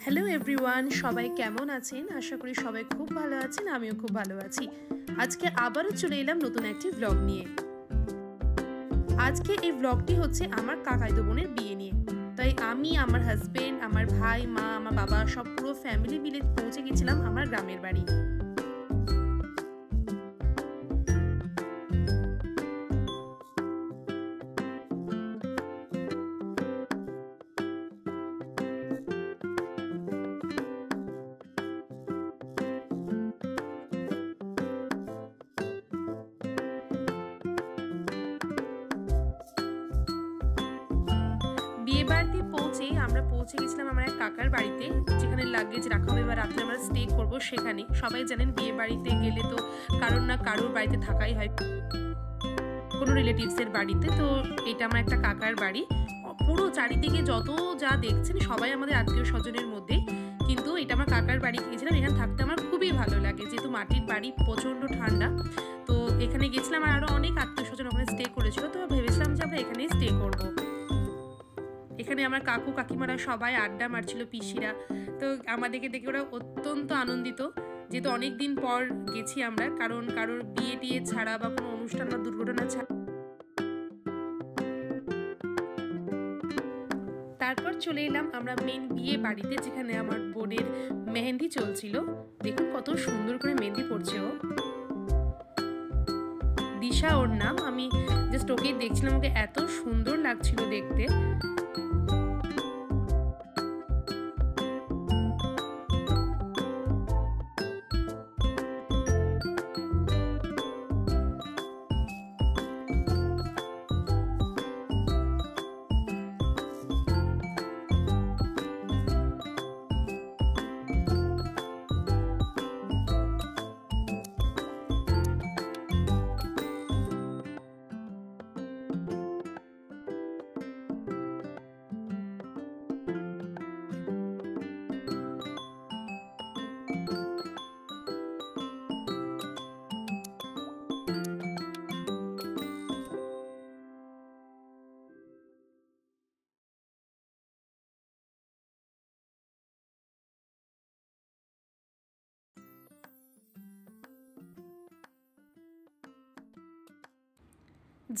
Hello everyone, সবাই কেমন আছেন? আশা করি সবাই খুব ভালো আছেন। আমিও খুব ভালো আছি। আজকে আবারও চলে এলাম নতুন একটি ব্লগ নিয়ে। আজকে এই ব্লগটি হচ্ছে আমার কাকাইতো বোনের বিয়ে নিয়ে। তাই আমি, আমার হাজবেন্ড, আমার ভাই, মা, আমার বাবা সব পুরো ফ্যামিলি মিলে পৌঁছে গেছিলাম আমার গ্রামের বাড়ি। বিয়ে বাড়িতে পৌঁছেই আমরা পৌঁছে গেছিলাম আমার এক কাকার বাড়িতে, যেখানে লাগেজ রাখা হবে বা রাত্রে আমরা স্টে করবো সেখানে। সবাই জানেন বিয়ে বাড়িতে গেলে তো কারোর না কারোর বাড়িতে থাকাই হয়, কোনো রিলেটিভসের বাড়িতে। তো এটা আমার একটা কাকার বাড়ি। পুরো চারিদিকে যত যা দেখছেন সবাই আমাদের আত্মীয় স্বজনের মধ্যে, কিন্তু এটা আমার কাকার বাড়ি গিয়েছিলাম। এখানে থাকতে আমার খুবই ভালো লাগে, যেহেতু মাটির বাড়ি, প্রচণ্ড ঠান্ডা। তো এখানে গেছিলাম আর আরও অনেক আত্মীয় স্বজন ওখানে স্টে করেছিল, তো ভেবেছিলাম যে আমরা এখানেই স্টে করবো। এখানে আমার কাকু কাকিমারা সবাই আড্ডা মারছিল, পিসিরা। তো আমাদেরকে দেখে ওরা অত্যন্ত আনন্দিত, যেহেতু অনেক দিন পর গেছি আমরা, কারণ কারোর বিয়ে টিয়ে ছাড়া বা কোনো অনুষ্ঠান বা দুর্ঘটনা ছাড়া। তারপর চলে এলাম আমরা মেন বিয়ে বাড়িতে, যেখানে আমার বোনের মেহেন্দি চলছিল। দেখুন কত সুন্দর করে মেহেন্দি পড়ছে ও। দিশা ওর নাম। আমি জাস্ট ওকেই দেখছিলাম, ওকে এত সুন্দর লাগছিল দেখতে।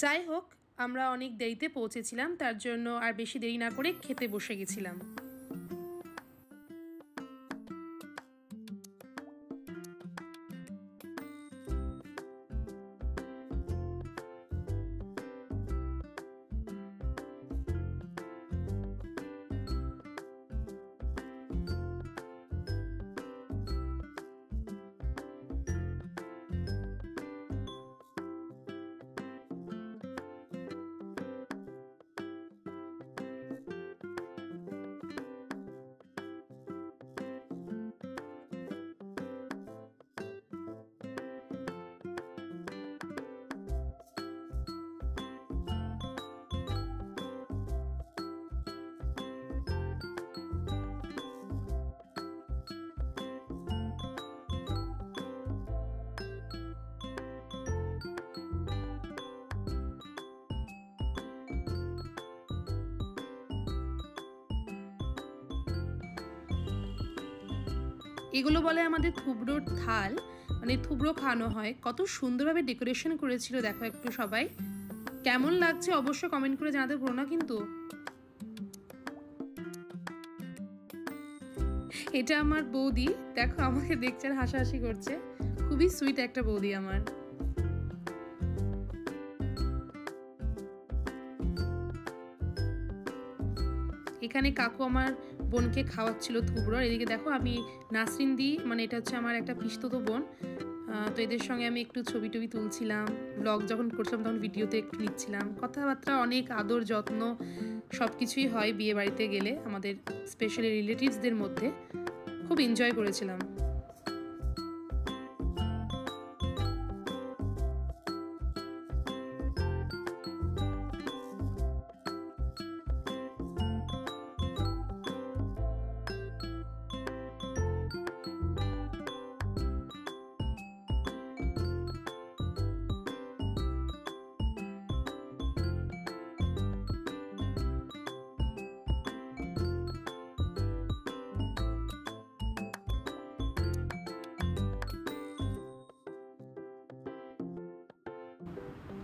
যাই হোক, আমরা অনেক দেরিতে পৌঁছেছিলাম, তার জন্য আর বেশি দেরি না করে খেতে বসে গেছিলাম। এগুলো বলে আমাদের থুবড়োর থাল, মানে থুবড়ো খাওয়ানো হয়। কত সুন্দরভাবে ডেকোরেশন করেছিল দেখো একটু। সবাই কেমন লাগছে অবশ্যই কমেন্ট করে জানাতে ভুলো না কিন্তু। এটা আমার বৌদি, দেখো আমাকে দেখছে আর হাসাহাসি করছে। খুবই সুইট একটা বৌদি আমার। এখানে কাকু আমার বোনকে খাওয়াচ্ছিল থুবড়ো। এদিকে দেখো আমি নাসরিন দি, মানে এটা হচ্ছে আমার একটা পিসতুতো বোন। তো এদের সঙ্গে আমি একটু ছবি টবি তুলছিলাম। ব্লগ যখন করছিলাম তখন ভিডিওতে একটু নিচ্ছিলাম। কথাবার্তা, অনেক আদর যত্ন সব কিছুই হয় বিয়ে বাড়িতে গেলে আমাদের, স্পেশালি রিলেটিভসদের মধ্যে। খুব এনজয় করেছিলাম।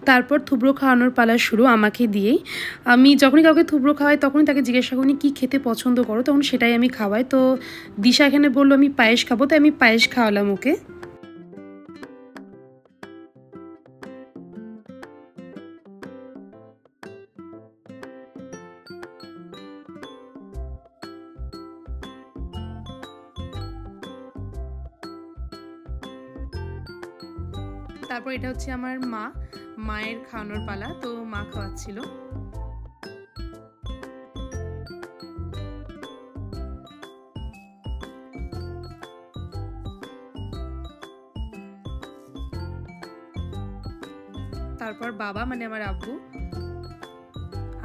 তারপর থুবড়ো খাওয়ানোর পালা শুরু আমাকে দিয়েই। আমি যখনই কাউকে থুবড়ো খাওয়াই তখনই তাকে জিজ্ঞাসা করি কী খেতে পছন্দ করো, তখন সেটাই আমি খাওয়াই। তো দিশা এখানে বললো আমি পায়েস খাবো, তাই আমি পায়েস খাওয়ালাম ওকে। তারপর এটা হচ্ছে আমার মায়ের খাওয়ানোর পালা, তো মা খাওয়াচ্ছিল। তারপর বাবা মানে আমার আব্বু।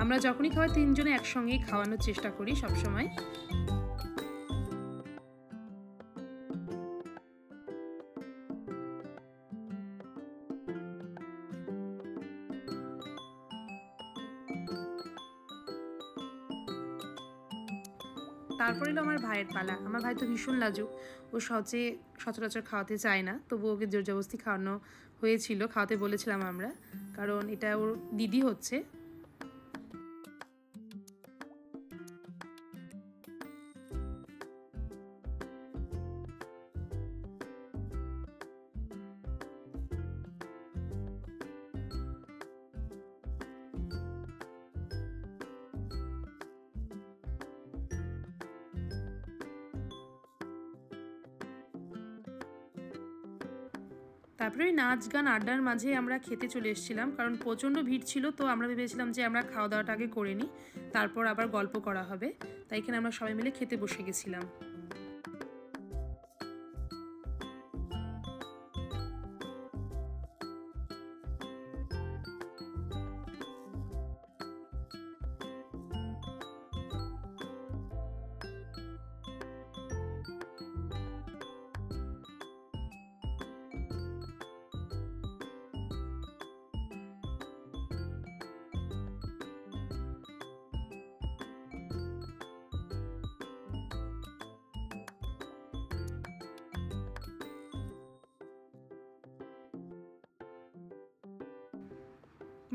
আমরা যখনই খাওয়াই তিনজনে একসঙ্গেই খাওয়ানোর চেষ্টা করি সবসময়। তারপর এলো আমার ভাইয়ের পালা। আমার ভাই তো ভীষণ লাজুক, ও সচরাচর খাওয়াতে চায় না, তবু ওকে জোর জবরদস্তি খাওয়ানো হয়েছিল, খাওয়াতে বলেছিলাম আমরা, কারণ এটা ওর দিদি হচ্ছে। তারপরে নাচ গান আড্ডার মাঝে আমরা খেতে চলে এসেছিলাম, কারণ প্রচণ্ড ভিড় ছিল। তো আমরা ভেবেছিলাম যে আমরা খাওয়া দাওয়াটা আগে করে নিই, তারপর আবার গল্প করা হবে। তাই এখানে আমরা সবাই মিলে খেতে বসে গেছিলাম।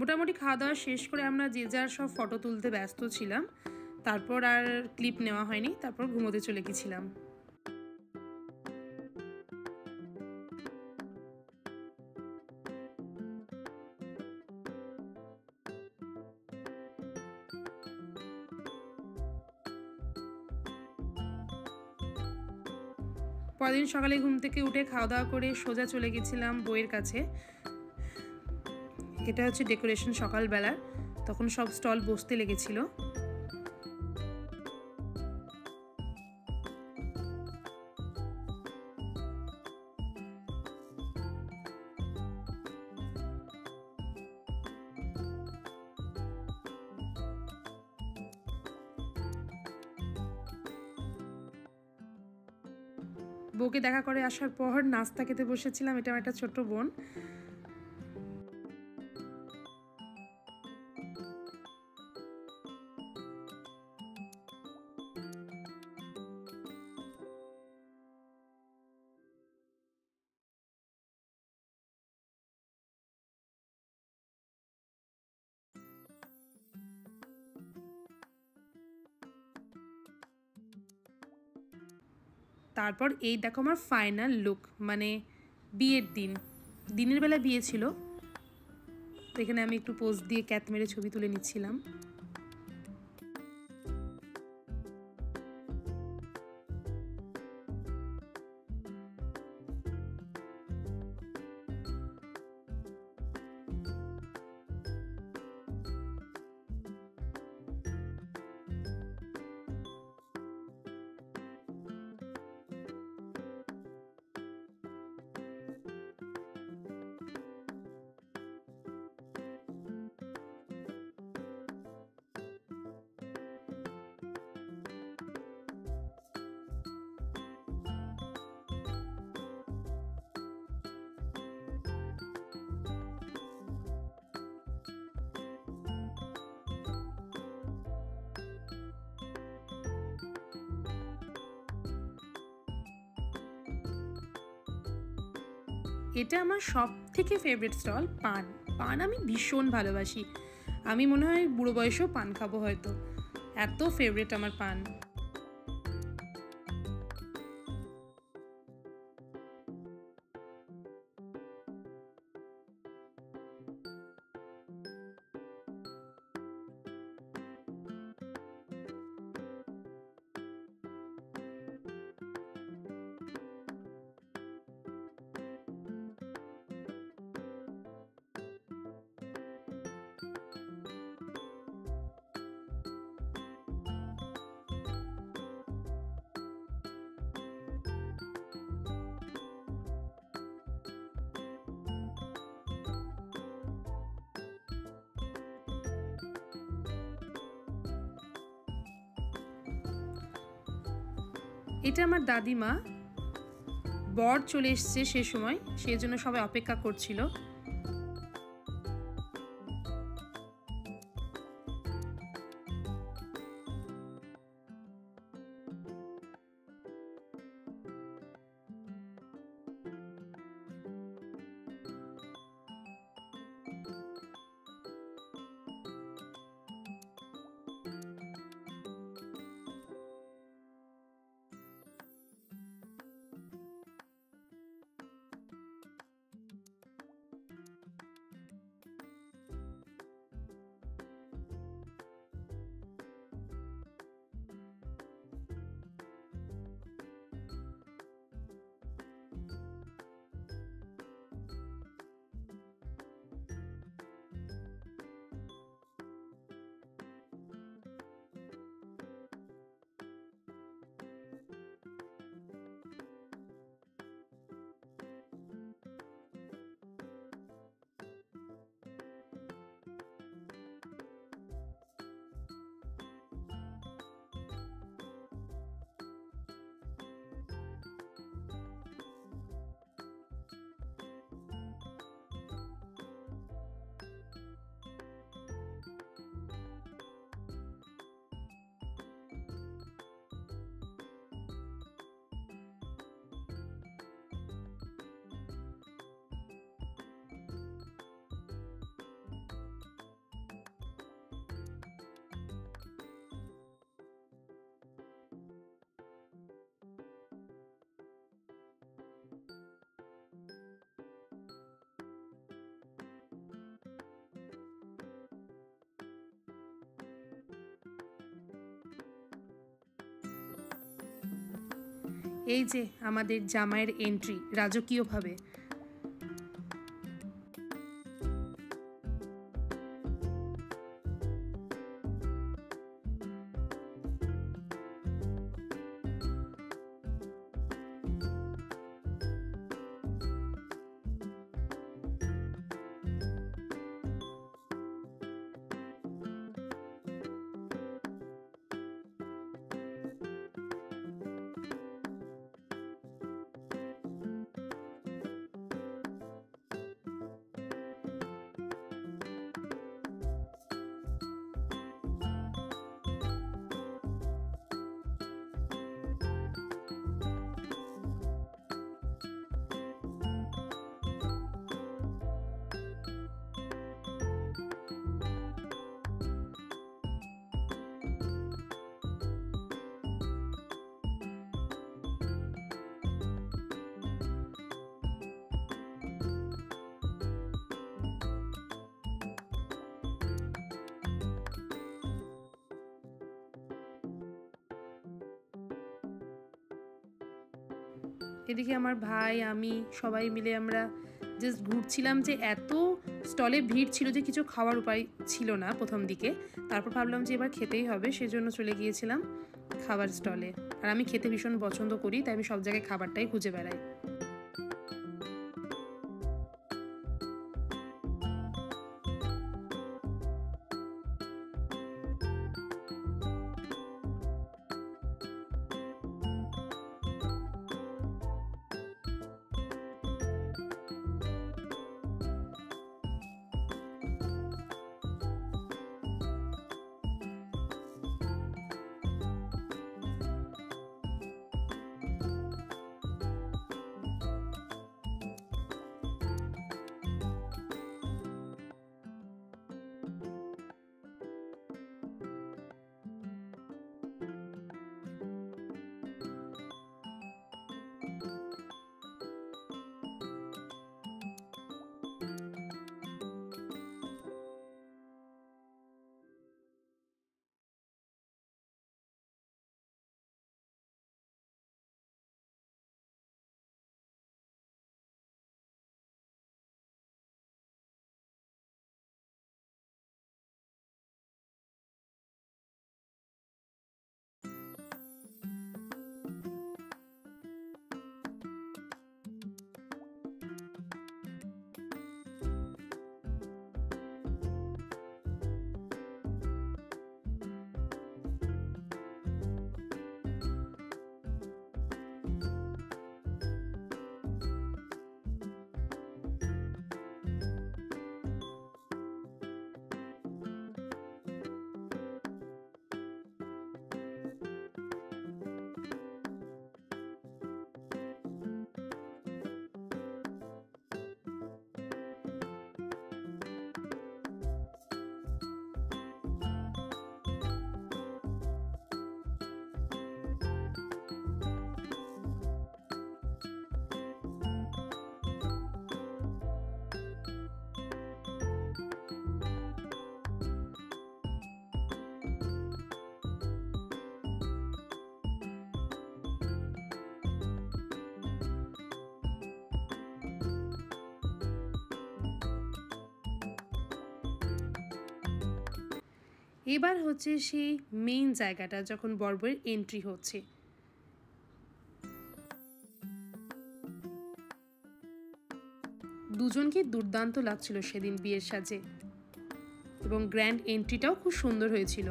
মোটামুটি খাওয়া দাওয়া শেষ করে আমরা যে যার সব ফটো তুলতে ব্যস্ত ছিলাম। তারপর আর ক্লিপ নেওয়া হয়নি, তারপর ঘুমোতে চলে গেছিলাম। পরদিন সকালে ঘুম থেকে উঠে খাওয়া দাওয়া করে সোজা চলে গেছিলাম বইয়ের কাছে। এটা হচ্ছে ডেকোরেশন সকালবেলার, তখন সব স্টল বসতে লেগেছিল। বউকে দেখা করে আসার পর নাস্তা খেতে বসেছিলাম। এটা আমার একটা ছোট্ট বোন। তারপর এই দেখো আমার ফাইনাল লুক, মানে বিয়ের দিনের বেলা বিয়ে ছিল। তো এখানে আমি একটু পোজ দিয়ে ক্যাত মেরে ছবি তুলে নিচ্ছিলাম। এটা আমার সব থেকে ফেভারিট স্টল, পান পান আমি ভীষণ ভালোবাসি। আমি মনে হয় বুড়ো বয়সেও পান খাবো হয়তো, এত ফেভারিট আমার পান। এটা আমার দাদিমা, বর চলে এসছে সে সময়, সেই জন্য সবাই অপেক্ষা করছিল। এই যে আমাদের জামাইয়ের এন্ট্রি রাজকীয়ভাবে। এদিকে আমার ভাই, আমি সবাই মিলে আমরা জাস্ট ঘুরছিলাম, যে এত স্টলে ভিড় ছিল যে কিছু খাওয়ার উপায় ছিল না প্রথম দিকে। তারপর ভাবলাম যে এবার খেতেই হবে, সেজন্য চলে গিয়েছিলাম খাবার স্টলে। আর আমি খেতে ভীষণ পছন্দ করি, তাই আমি সব জায়গায় খাবারটাই খুঁজে বেড়াই। এবার হচ্ছে সেই মেইন জায়গাটা, যখন বরবরের এন্ট্রি হচ্ছে। দুজনকে দুর্দান্ত লাগছিল সেদিন বিয়ের সাজে, এবং গ্র্যান্ড এন্ট্রিটাও খুব সুন্দর হয়েছিল।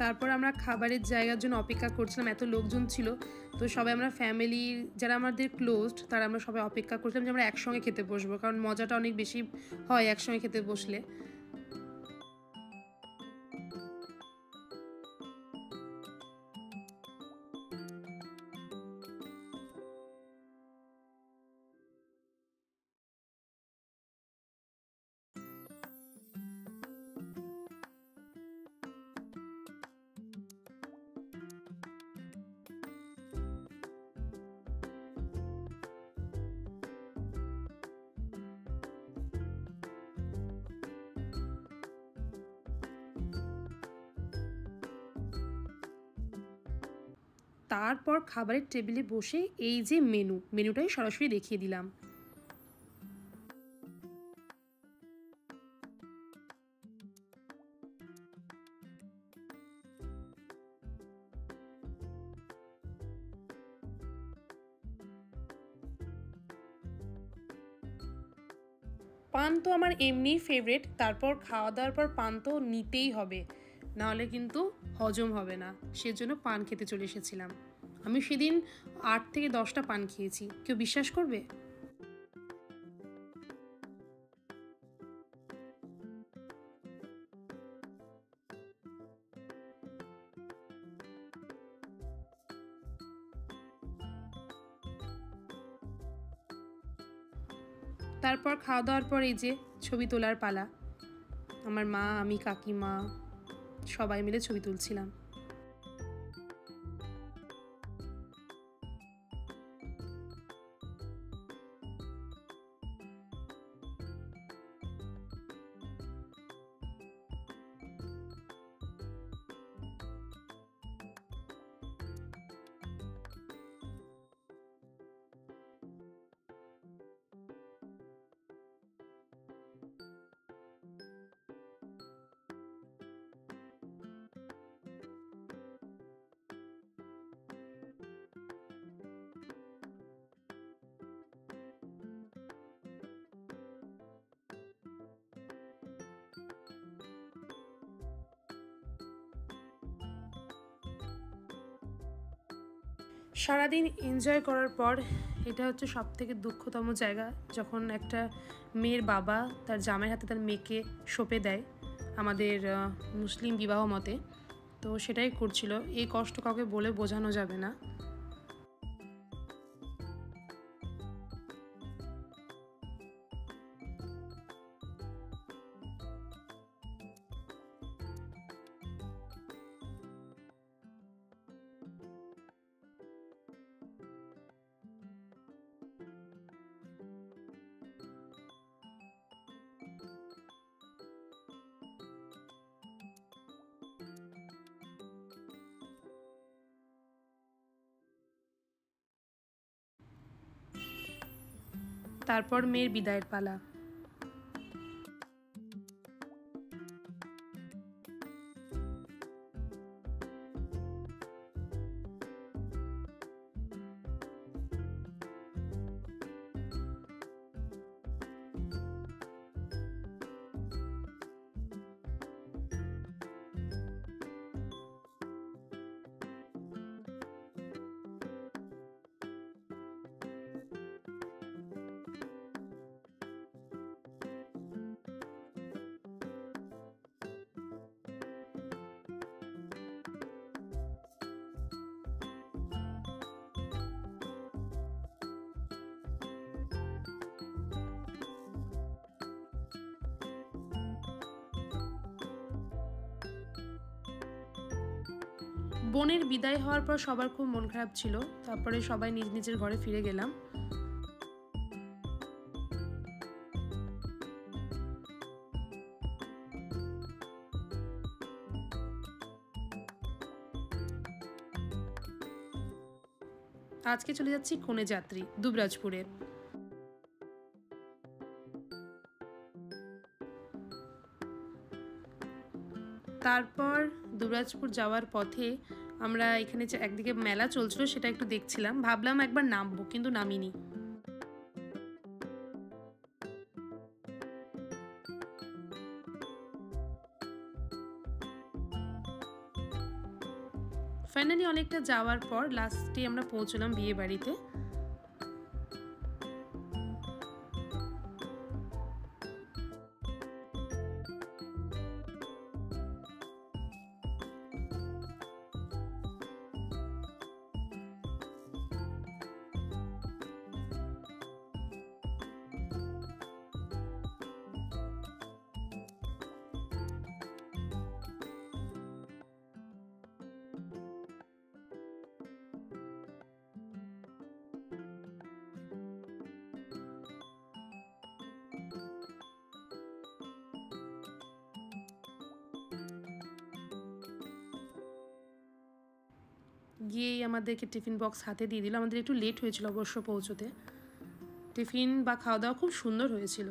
তারপর আমরা খাবারের জায়গার জন্য অপেক্ষা করছিলাম, এত লোকজন ছিল। তো সবাই আমরা ফ্যামিলির যারা আমাদের ক্লোজড তারা আমরা সবাই অপেক্ষা করছিলাম যে আমরা একসঙ্গে খেতে বসবো, কারণ মজাটা অনেক বেশি হয় একসঙ্গে খেতে বসলে। তারপর খাবারের টেবিলে বসে এই যে মেনুটাই সরাসরি দেখিয়ে দিলাম। পান তো আমার এমনিই ফেভারিট, তারপর খাওয়া দাওয়ার পর পান তো নিতেই হবে, নাহলে কিন্তু হজম হবে না। সেজন্য পান খেতে চলে এসেছিলাম। আমি সেদিন 8 থেকে 10টা পান খেয়েছি, কেউ বিশ্বাস করবে? তারপর খাওয়া দাওয়ার পর এই যে ছবি তোলার পালা। আমার মা, আমি, কাকিমা সবাই মিলে ছবি তুলছিলাম। সারাদিন এনজয় করার পর এটা হচ্ছে সবথেকে দুঃখতম জায়গা, যখন একটা মেয়ের বাবা তার জামাইয়ের হাতে তার মেয়েকে সঁপে দেয় আমাদের মুসলিম বিবাহ মতে। তো সেটাই করছিল। এই কষ্ট কাউকে বলে বোঝানো যাবে না। তারপর মেয়ের বিদায়ের পালা। বোনের বিদায় হওয়ার পর সবার খুব মন খারাপ ছিল। তারপরে সবাই নিজ নিজের ঘরে ফিরে গেলাম। আজকে চলে যাচ্ছি কনে যাত্রী দুবরাজপুরে। তারপর দুবরাজপুর যাওয়ার পথে আমরা এখানে একদিকে মেলা চলছিল, সেটা একটু দেখছিলাম। ভাবলাম একবার নামবো, কিন্তু নামিনি। ফাইনালি অনেকটা যাওয়ার পর লাস্টে আমরা পৌঁছলাম বিয়ে বাড়িতে। গিয়েই আমাদেরকে টিফিন বক্স হাতে দিয়ে দিল। আমাদের একটু লেট হয়েছিল অবশ্য পৌঁছতে। টিফিন বা খাওয়া দাওয়া খুব সুন্দর হয়েছিল।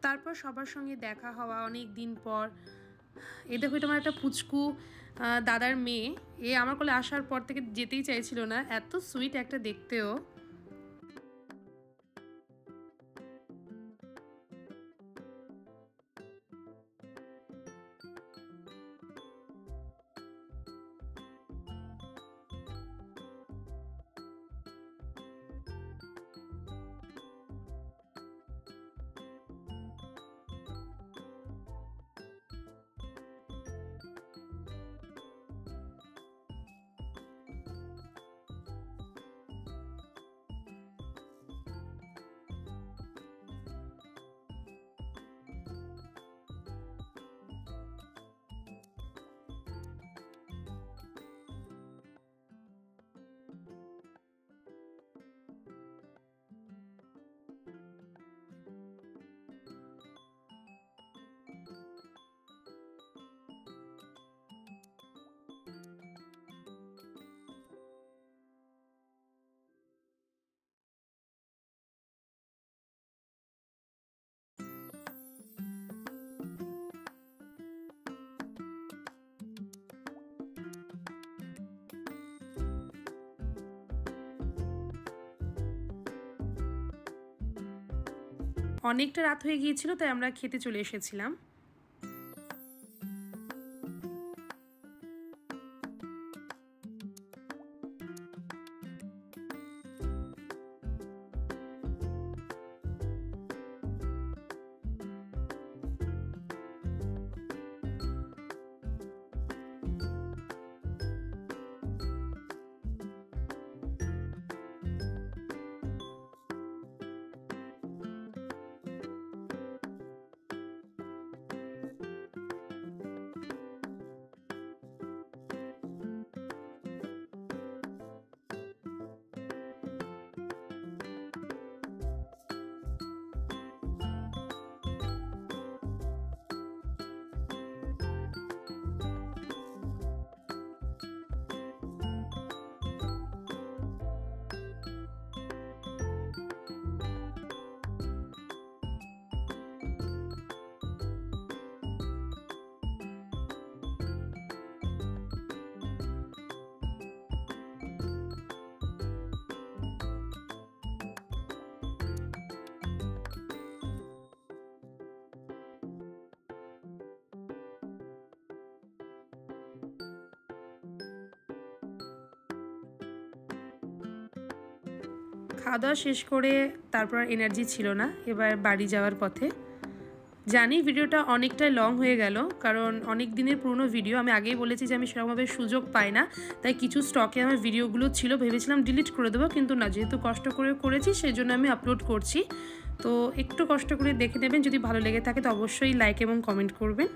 তারপর সবার সঙ্গে দেখা হওয়া অনেক দিন পর। এ দেখো, এটা আমার একটা পুচকু দাদার মেয়ে। এ আমার কোলে আসার পর থেকে যেতেই চাইছিল না, এত সুইট একটা দেখতেও। অনেকটা রাত হয়ে গিয়েছিল, তাই আমরা খেতে চলে এসেছিলাম। খাওয়া দাওয়া শেষ করে তারপর এনার্জি ছিল না, এবার বাড়ি যাওয়ার পথে। জানি ভিডিওটা অনেকটাই লং হয়ে গেল, কারণ অনেক দিনের পুরনো ভিডিও। আমি আগেই বলেছি যে আমি সেরকমভাবে সুযোগ পাই না, তাই কিছু স্টকে আমার ভিডিওগুলো ছিল, ভেবেছিলাম ডিলিট করে দেবো, কিন্তু না, যেহেতু কষ্ট করে করেছি সেই জন্য আমি আপলোড করছি। তো একটু কষ্ট করে দেখে নেবেন, যদি ভালো লেগে থাকে তো অবশ্যই লাইক এবং কমেন্ট করবেন।